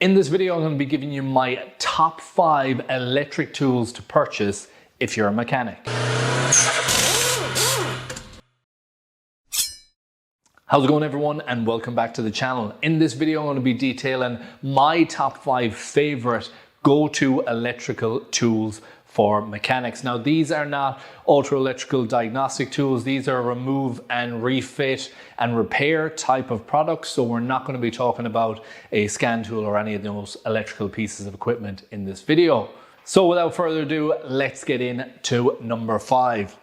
In this video, I'm going to be giving you my top 5 electric tools to purchase if you're a mechanic. How's it going, everyone, and welcome back to the channel. In this video, I'm going to be detailing my top 5 favorite go-to electrical tools for mechanics. Now, these are not ultra-electrical diagnostic tools. These are remove and refit and repair type of products. So we're not going to be talking about a scan tool or any of those electrical pieces of equipment in this video. So without further ado, let's get into number 5.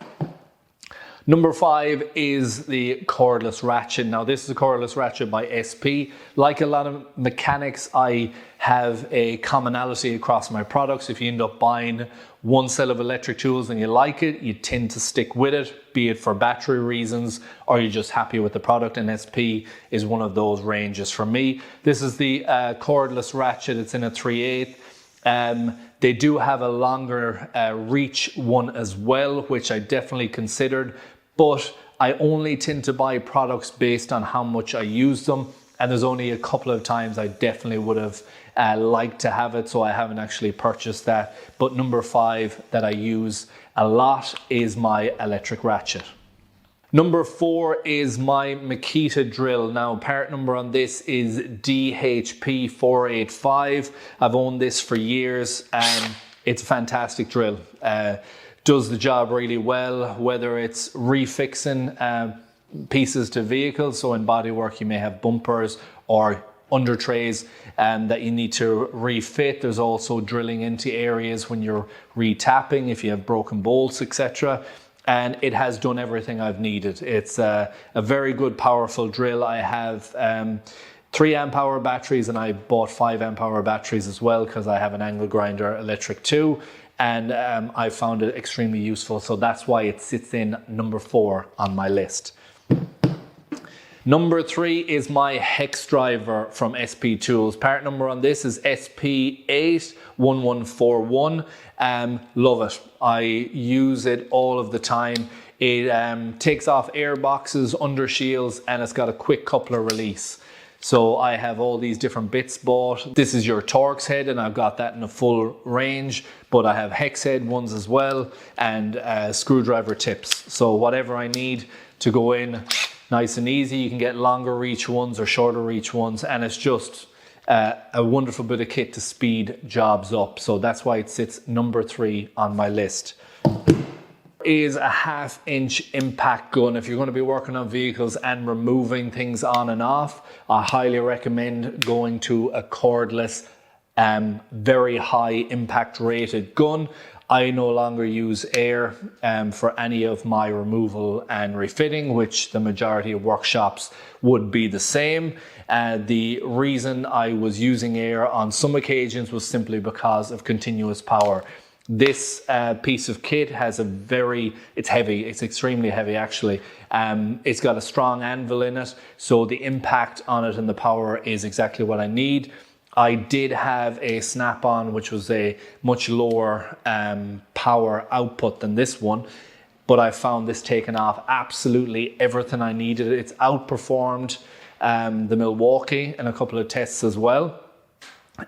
Number 5 is the Cordless Ratchet. Now, this is a Cordless Ratchet by SP. Like a lot of mechanics, I have a commonality across my products. If you end up buying one set of electric tools and you like it, you tend to stick with it, be it for battery reasons or you're just happy with the product, and SP is one of those ranges for me. This is the Cordless Ratchet. It's in a 3/8. They do have a longer reach one as well, which I definitely considered, but I only tend to buy products based on how much I use them. And there's only a couple of times I definitely would have liked to have it, so I haven't actually purchased that. But number 5 that I use a lot is my electric ratchet. Number 4 is my Makita Drill. Now, part number on this is DHP485. I've owned this for years and it's a fantastic drill. Does the job really well, whether it's refixing pieces to vehicles. So in bodywork, you may have bumpers or under trays that you need to refit. There's also drilling into areas when you're retapping, if you have broken bolts, etc. And it has done everything I've needed. It's a very good, powerful drill. I have 3 amp hour batteries, and I bought 5 amp hour batteries as well because I have an angle grinder electric too. And I found it extremely useful. So that's why it sits in number 4 on my list. Number 3 is my Hex Driver from SP Tools. Part number on this is SP81141. Love it. I use it all of the time. It takes off air boxes, under shields, and it's got a quick coupler release. So I have all these different bits bought. This is your Torx head, and I've got that in a full range, but I have hex head ones as well, and screwdriver tips. So whatever I need to go in, nice and easy. You can get longer reach ones or shorter reach ones, and it's just a wonderful bit of kit to speed jobs up. So that's why it sits number 3 on my list. Is a 1/2 inch impact gun. If you're going to be working on vehicles and removing things on and off, I highly recommend going to a cordless, very high impact rated gun. I no longer use air for any of my removal and refitting, which the majority of workshops would be the same. The reason I was using air on some occasions was simply because of continuous power. This piece of kit has it's heavy, it's extremely heavy actually. It's got a strong anvil in it, so the impact on it and the power is exactly what I need. I did have a snap-on, which was a much lower power output than this one, but I found this taken off absolutely everything I needed. It's outperformed the Milwaukee in a couple of tests as well.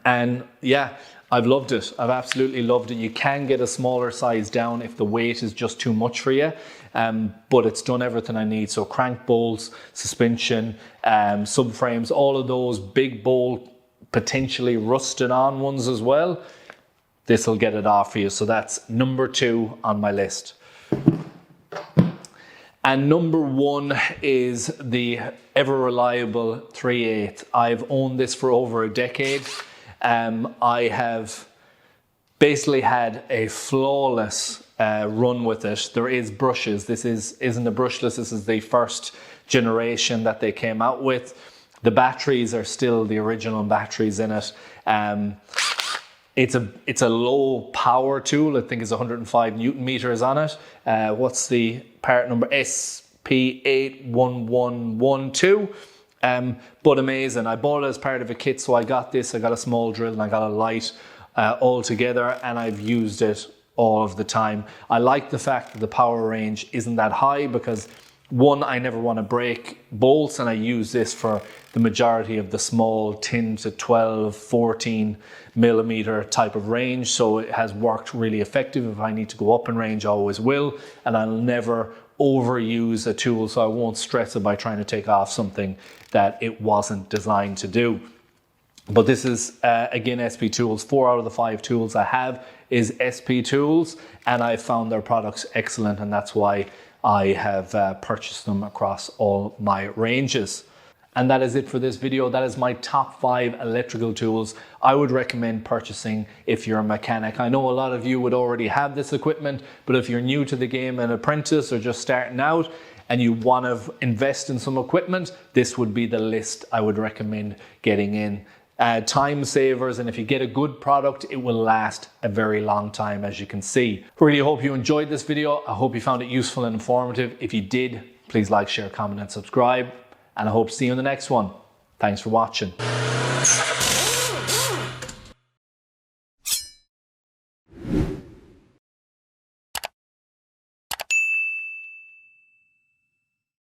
And yeah, I've loved it. I've absolutely loved it. You can get a smaller size down if the weight is just too much for you, but it's done everything I need. So crank bolts, suspension, subframes, all of those big bolt, potentially rusted on ones as well. This will get it off for you. So that's number 2 on my list. And number 1 is the ever reliable 3/8. I've owned this for over a decade. I have basically had a flawless run with it. There is brushes. This isn't a brushless. This is the first generation that they came out with. The batteries are still the original batteries in it. It's a low power tool. I think it's 105 Newton meters on it. What's the part number? SP81112. But amazing. I bought it as part of a kit, so I got this. I got a small drill and I got a light all together, and I've used it all of the time. I like the fact that the power range isn't that high, because One, I never want to break bolts, and I use this for the majority of the small 10 to 12, 14 millimeter type of range. So it has worked really effective. If I need to go up in range, I always will, and I'll never overuse a tool, so I won't stress it by trying to take off something that it wasn't designed to do. But this is, again, SP Tools. 4 out of the 5 tools I have is SP Tools, and I found their products excellent, and that's why I have purchased them across all my ranges. And that is it for this video. That is my top 5 electrical tools I would recommend purchasing if you're a mechanic. I know a lot of you would already have this equipment, but if you're new to the game, an apprentice or just starting out, and you want to invest in some equipment, this would be the list I would recommend getting in. Time savers, and if you get a good product, it will last a very long time, as you can see. Really hope you enjoyed this video. I hope you found it useful and informative. If you did, please like, share, comment, and subscribe. And I hope to see you in the next one. Thanks for watching.